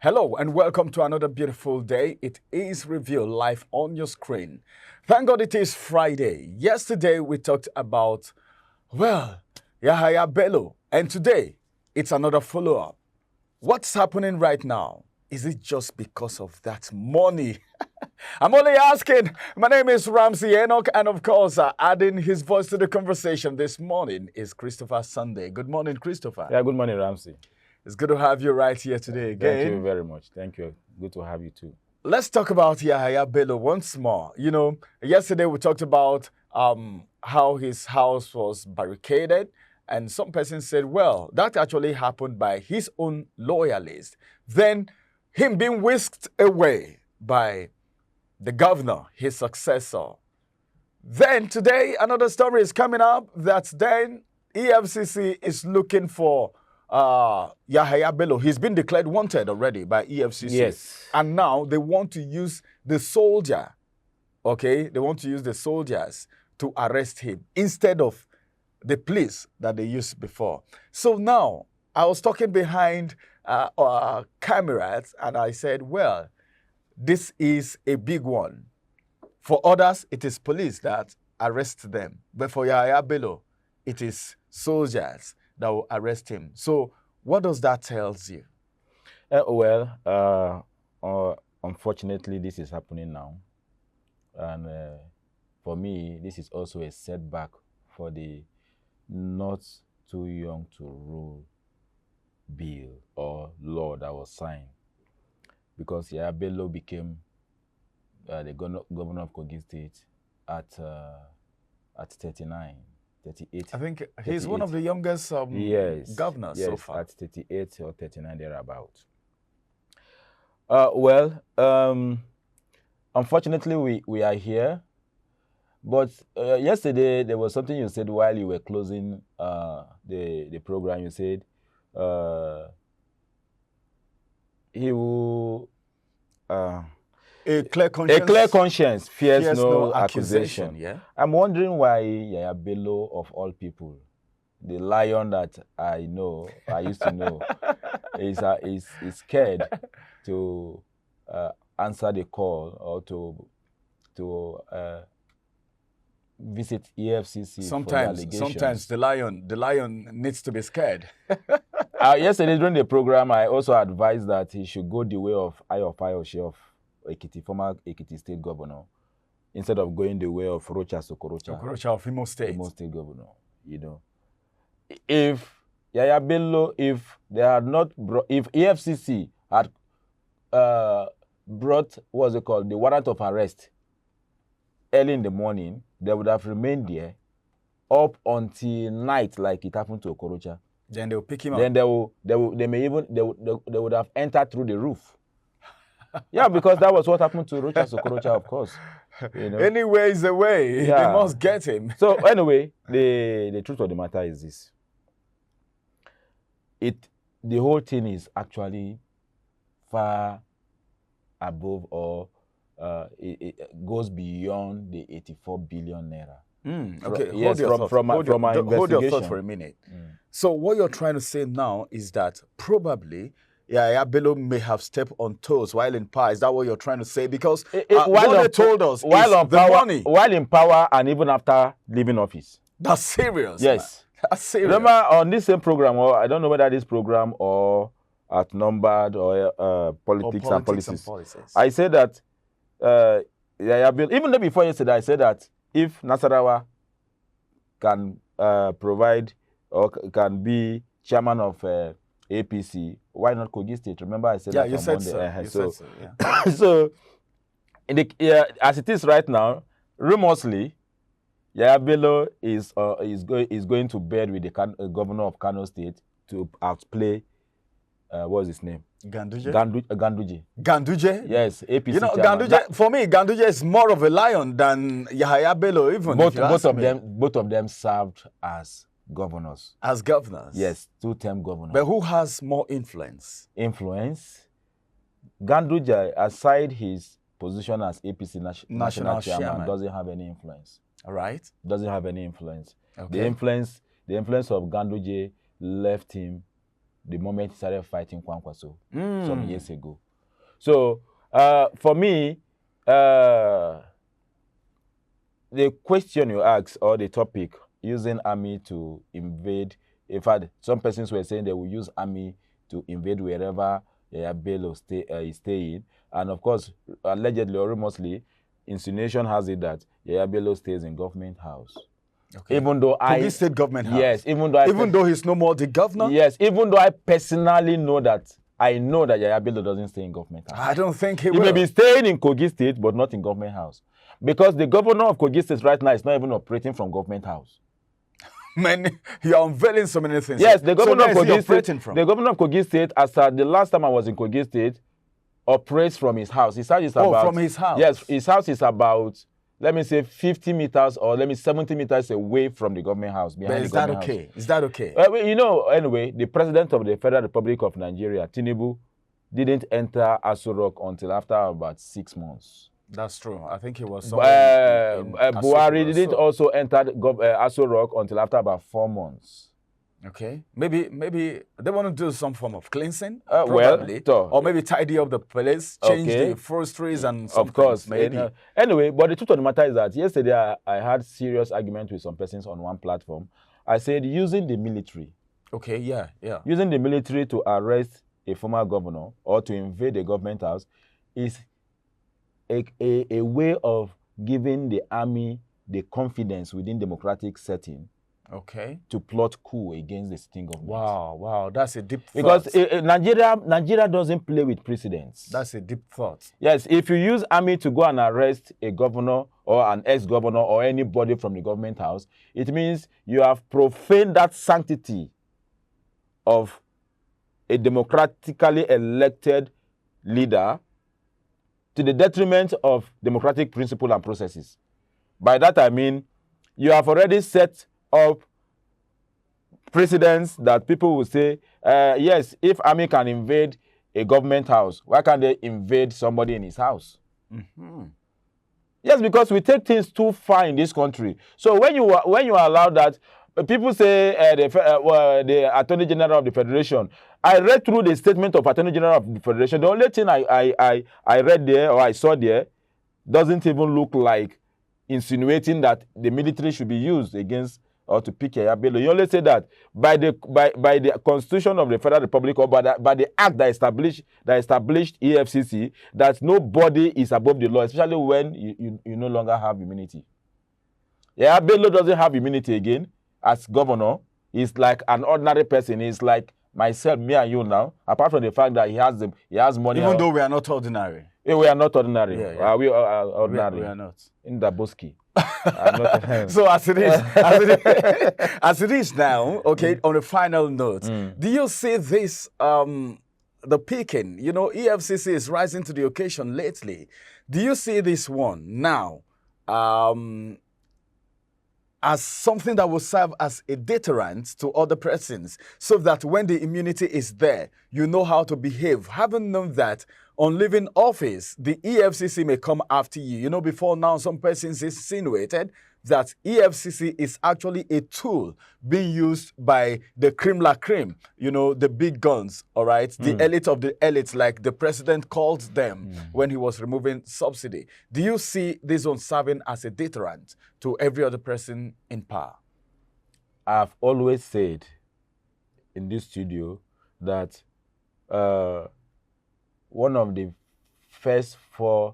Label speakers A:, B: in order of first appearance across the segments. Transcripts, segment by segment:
A: Hello and welcome to another beautiful day. It is Reveal live on your screen. Thank God it is Friday. Yesterday we talked about, Yahaya Bello. And today it's another follow-up. What's happening right now? Is it just because of that money? I'm only asking. My name is Ramsey Enoch, and of course, adding his voice to the conversation this morning is Christopher Sunday. Good morning, Christopher.
B: Yeah, good morning, Ramsey.
A: It's good to have you right here today again.
B: Thank you very much. Thank you. Good to have you too.
A: Let's talk about Yahaya Bello once more. You know, yesterday we talked about how his house was barricaded, and some person said, well, that actually happened by his own loyalists. Then him being whisked away by the governor, his successor. Then today, another story is coming up that then EFCC is looking for Yahaya Bello. He's been declared wanted already by EFCC.
B: Yes.
A: And now they want to use the soldier, okay? They want to use the soldiers to arrest him instead of the police that they used before. So now, I was talking behind cameras and I said, well, this is a big one. For others, it is police that arrest them. But for Yahaya Bello, it is soldiers that will arrest him. So what does that tell you?
B: Unfortunately, this is happening now. And for me, this is also a setback for the not too young to rule bill or law that was signed. Because Yahaya Bello became the governor of Kogi State at 39. 38.
A: I think he's one of the youngest governors so far.
B: At 38 or 39 thereabout. Unfortunately, we are here. But yesterday, there was something you said while you were closing the program. You said he will...
A: A clear conscience
B: fears no accusation.
A: Yeah.
B: I'm wondering why Yahaya Bello, of all people, the lion that I used to know, is scared to answer the call or to visit EFCC for the allegations.
A: Sometimes the lion needs to be scared.
B: Yesterday during the program, I also advised that he should go the way of Ayofayoshe of Ekiti, former Ekiti State Governor, instead of going the way of Rocha Sokorocha.
A: Sokorocha of Imo State.
B: Imo State Governor, you know. If Yahaya Bello, if EFCC had brought, the warrant of arrest early in the morning, they would have remained there up until night, like it happened to Okorocha.
A: Then they will pick him up.
B: Then they would have entered through the roof. Yeah, because that was what happened to Rocha Sokorocha, of course. You know?
A: Anyway is the way. Yeah. They must get him.
B: So anyway, the truth of the matter is this. The whole thing is actually far above, or it goes beyond the 84 billion naira.
A: Okay,
B: yes, from my investigation.
A: Hold your thought for a minute. So what you're trying to say now is that probably Yahaya Bello may have stepped on toes while in power. Is that what you're trying to say? Because what they told us
B: while in power and even after leaving office.
A: That's serious.
B: Yes.
A: Man. That's serious.
B: Remember on this same program, or I don't know whether this program or at Numbered or Politics and Policies. I said that Yahaya Bello, even though before yesterday, I said that if Nasarawa can provide or can be chairman of APC, why not Kogi State? Remember I said that
A: you
B: on
A: said
B: Monday.
A: So. You said so, yeah.
B: So, as it is right now, rumorsly, Yahaya Bello is going to bed with the governor of Kano State to outplay, what's his name?
A: Ganduje.
B: Ganduje? Yes, APC.
A: You know, Ganduje, for me, Ganduje is more of a lion than Yahaya Bello, even.
B: Both of them served as governors.
A: As governors?
B: Yes, 2-term governors.
A: But who has more influence?
B: Ganduje, aside his position as APC national chairman, doesn't have any influence.
A: All right.
B: Doesn't have any influence.
A: Okay.
B: The influence of Ganduje left him the moment he started fighting Kwankwaso some years ago. So for me, the question you asked or the topic, using army to invade, in fact, some persons were saying they will use army to invade wherever Yahaya Bello is staying. And of course, allegedly or rumorsly, insinuation has it that Yahaya Bello stays in government house.
A: Okay.
B: Even though
A: Kogi State government house.
B: Yes, even though
A: he's no more the governor.
B: Yes, even though I personally know that Yahaya Bello doesn't stay in government house.
A: I don't think he
B: will. He may be staying in Kogi State, but not in government house, because the governor of Kogi State right now is not even operating from government house.
A: Man, you are unveiling so many things.
B: Yes, the governor of Kogi State.
A: The
B: governor of Kogi State, as the last time I was in Kogi State, operates from his house. His house is about.
A: From his house.
B: Yes, his house is about, let me say, 50 meters or let me 70 meters away from the government house.
A: Is that okay? Is that okay?
B: Anyway, the president of the Federal Republic of Nigeria, Tinubu, didn't enter Aso Rock until after about 6 months.
A: That's true. I think he was.
B: Buhari didn't also enter Aso Rock until after about 4 months.
A: Okay, maybe they want to do some form of cleansing, probably, or maybe tidy up the place, change the forestries and something.
B: Of course,
A: maybe.
B: Anyway, but the truth of the matter is that yesterday I had serious argument with some persons on one platform. I said using the military.
A: Okay, yeah.
B: Using the military to arrest a former governor or to invade a government house is a way of giving the army the confidence within democratic setting.
A: Okay.
B: To plot coup against the sitting government.
A: Wow, that's a deep
B: thought.
A: Because
B: Nigeria doesn't play with precedents.
A: That's a deep thought.
B: Yes, if you use army to go and arrest a governor or an ex-governor or anybody from the government house, it means you have profaned that sanctity of a democratically elected leader to the detriment of democratic principle and processes. By that I mean, you have already set up precedents that people will say, yes, if army can invade a government house, why can't they invade somebody in his house?
A: Mm-hmm.
B: Yes, because we take things too far in this country. So when you allow that, people say the Attorney General of the Federation. I read through the statement of Attorney General of the Federation. The only thing I read there or I saw there doesn't even look like insinuating that the military should be used against or to pick Yahaya Bello. You only say that by the Constitution of the Federal Republic or by the act that established EFCC, that nobody is above the law, especially when you no longer have immunity. Yahaya Bello doesn't have immunity again as governor. He's like an ordinary person. He's like myself, me and you now, apart from the fact that he has money.
A: Even though we are not ordinary.
B: We are not ordinary.
A: Yeah.
B: We are ordinary.
A: We are not.
B: In the Boski.
A: So as it is now, okay, on a final note, do you see this, the picking, EFCC is rising to the occasion lately. Do you see this one now as something that will serve as a deterrent to other persons so that when the immunity is there, you know how to behave? Having known that on leaving office, the EFCC may come after you. Before now, some persons insinuated that EFCC is actually a tool being used by the creme la creme, the big guns, all right? The elite of the elites, like the president called them when he was removing subsidy. Do you see this one serving as a deterrent to every other person in power?
B: I've always said in this studio that one of the first 4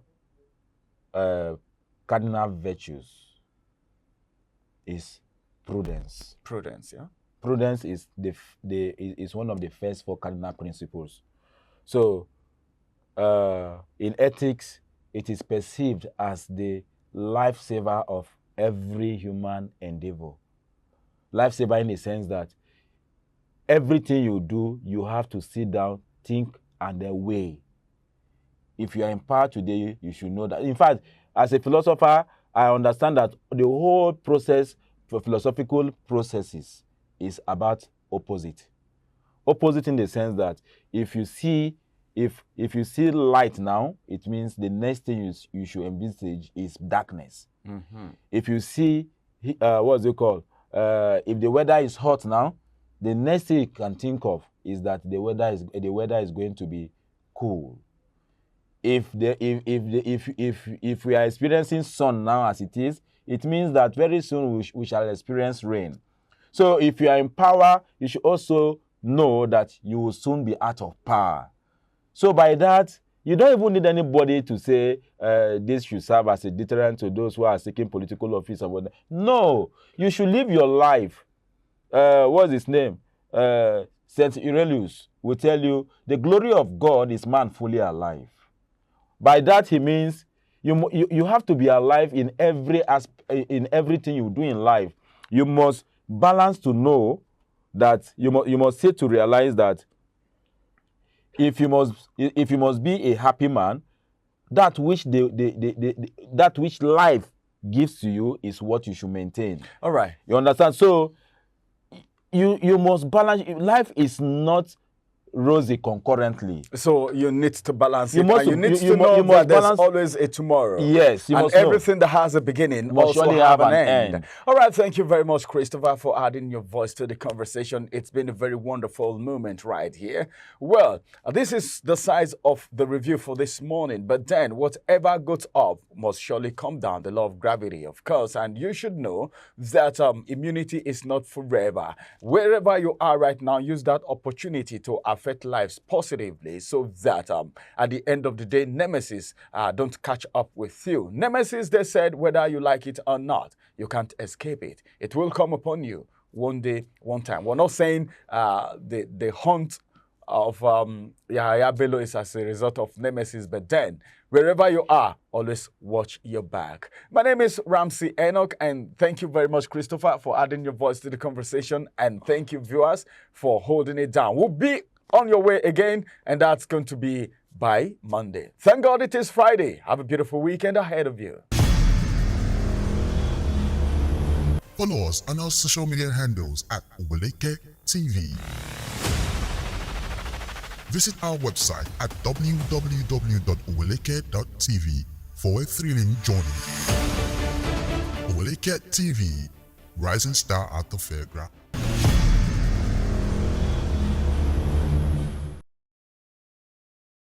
B: cardinal virtues is prudence.
A: Prudence, yeah.
B: Prudence is is one of the first 4 cardinal principles. So, in ethics, it is perceived as the lifesaver of every human endeavor. Lifesaver in the sense that everything you do, you have to sit down, think, and then weigh. If you are in power today, you should know that. In fact, as a philosopher, I understand that the whole process for philosophical processes is about opposite. Opposite in the sense that if you see light now, it means the next thing you should envisage is darkness.
A: Mm-hmm.
B: If you see, if the weather is hot now, the next thing you can think of is that the weather is going to be cool. If we are experiencing sun now as it is, it means that very soon we shall experience rain. So if you are in power, you should also know that you will soon be out of power. So by that, you don't even need anybody to say this should serve as a deterrent to those who are seeking political office or whatever. No, you should live your life. What's his name? Saint Aurelius will tell you the glory of God is man fully alive. By that he means you have to be alive in everything you do in life. You must balance to know that you must sit to realize that if you must be a happy man, that which that which life gives to you is what you should maintain.
A: All right.
B: You understand? So you must balance. Life is not rosy concurrently.
A: So you need to balance
B: You
A: it.
B: must-
A: And you need
B: you
A: to
B: mu-
A: know
B: you
A: that
B: must
A: there's
B: balance-
A: always a tomorrow.
B: Yes, you
A: and
B: must know.
A: everything that has a beginning
B: Must
A: also
B: surely
A: have
B: have
A: an
B: an
A: end.
B: end.
A: All right, thank you very much, Christopher, for adding your voice to the conversation. It's been a very wonderful moment right here. Well, this is the size of the review for this morning. But then, whatever goes up must surely come down. The law of gravity, of course. And you should know that immunity is not forever. Wherever you are right now, use that opportunity to affect lives positively, so that at the end of the day, nemesis don't catch up with you. Nemesis, they said, whether you like it or not, you can't escape it. It will come upon you one day, one time. We're not saying the hunt of Yahaya Bello is as a result of nemesis, but then wherever you are, always watch your back. My name is Ramsey Enoch, and thank you very much, Christopher, for adding your voice to the conversation, and thank you, viewers, for holding it down. We'll be on your way again, and that's going to be by Monday. Thank God it is Friday. Have a beautiful weekend ahead of you.
C: Follow us on our social media handles at Oweleke TV. Visit our website at www.oweleketv for a thrilling journey. Oweleke TV, rising star at the fairground.